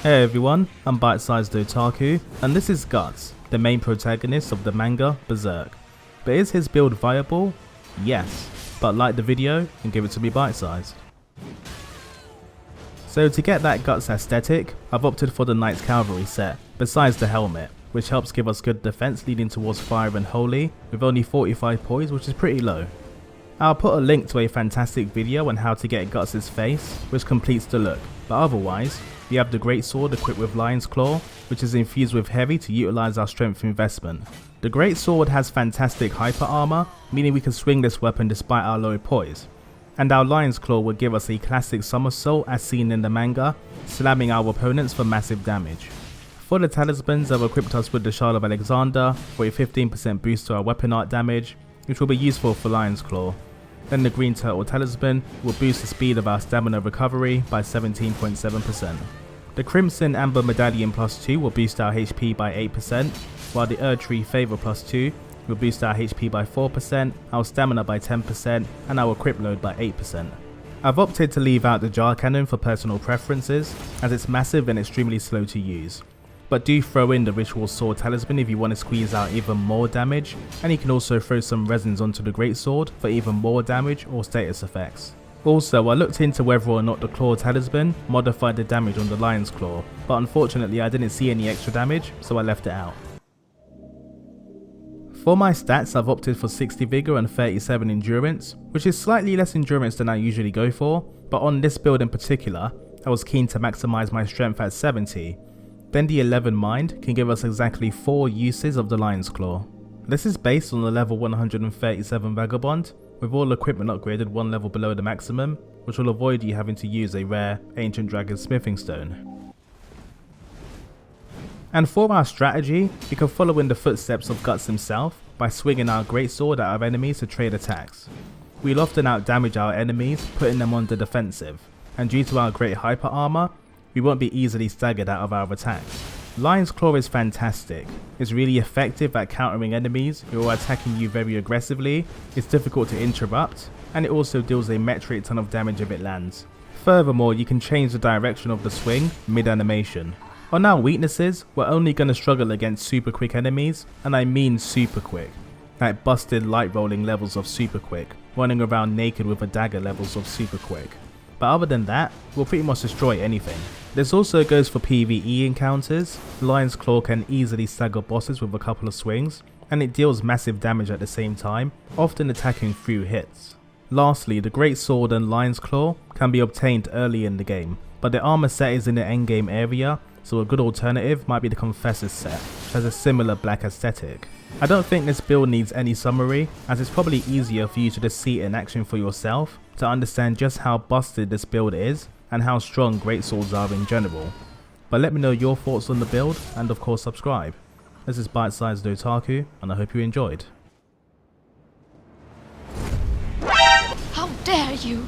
Hey everyone, I'm Bite-Sized Otaku, and this is Guts, the main protagonist of the manga Berserk. But is his build viable? Yes, but like the video and give it to me bite-sized. So to get that Guts aesthetic, I've opted for the Knight's Cavalry set, besides the helmet, which helps give us good defense leading towards Fire and Holy, with only 45 poise, which is pretty low. I'll put a link to a fantastic video on how to get Guts' face, which completes the look, but otherwise, we have the Great Sword equipped with Lion's Claw, which is infused with Heavy to utilise our strength investment. The Great Sword has fantastic hyper armor, meaning we can swing this weapon despite our low poise. And our Lion's Claw will give us a classic somersault as seen in the manga, slamming our opponents for massive damage. For the talismans, I've equipped us with the Shard of Alexander for a 15% boost to our weapon art damage, which will be useful for Lion's Claw. Then the Green Turtle Talisman will boost the speed of our stamina recovery by 17.7%. The Crimson Amber Medallion plus 2 will boost our HP by 8%, while the Erdtree Favor plus 2 will boost our HP by 4%, our stamina by 10%, and our equip load by 8%. I've opted to leave out the Jar Cannon for personal preferences, as it's massive and extremely slow to use. But do throw in the Ritual Sword Talisman if you want to squeeze out even more damage, and you can also throw some resins onto the Great Sword for even more damage or status effects. Also, I looked into whether or not the Claw Talisman modified the damage on the Lion's Claw, but unfortunately I didn't see any extra damage, so I left it out. For my stats, I've opted for 60 Vigor and 37 Endurance, which is slightly less endurance than I usually go for, but on this build in particular, I was keen to maximise my strength at 70. Then the 11 Mind can give us exactly 4 uses of the Lion's Claw. This is based on the level 137 Vagabond, with all equipment upgraded 1 level below the maximum, which will avoid you having to use a rare Ancient Dragon Smithing Stone. And for our strategy, we can follow in the footsteps of Guts himself by swinging our Great Sword at our enemies to trade attacks. We'll often outdamage our enemies, putting them on the defensive, and due to our great hyper armor, we won't be easily staggered out of our attacks. Lion's Claw is fantastic. It's really effective at countering enemies who are attacking you very aggressively, it's difficult to interrupt, and it also deals a metric ton of damage if it lands. Furthermore, you can change the direction of the swing mid-animation. On our weaknesses, we're only going to struggle against super quick enemies, and I mean super quick. Like busted light rolling levels of super quick, running around naked with a dagger levels of super quick. But other than that, we'll pretty much destroy anything. This also goes for PvE encounters. Lion's Claw can easily stagger bosses with a couple of swings, and it deals massive damage at the same time, often attacking through hits. Lastly, the Great Sword and Lion's Claw can be obtained early in the game, but the armor set is in the endgame area, so a good alternative might be the Confessor's set, which has a similar black aesthetic. I don't think this build needs any summary, as it's probably easier for you to just see it in action for yourself to understand just how busted this build is and how strong Great Swords are in general. But let me know your thoughts on the build, and of course subscribe. This is Bite-Sized Otaku, and I hope you enjoyed. How dare you!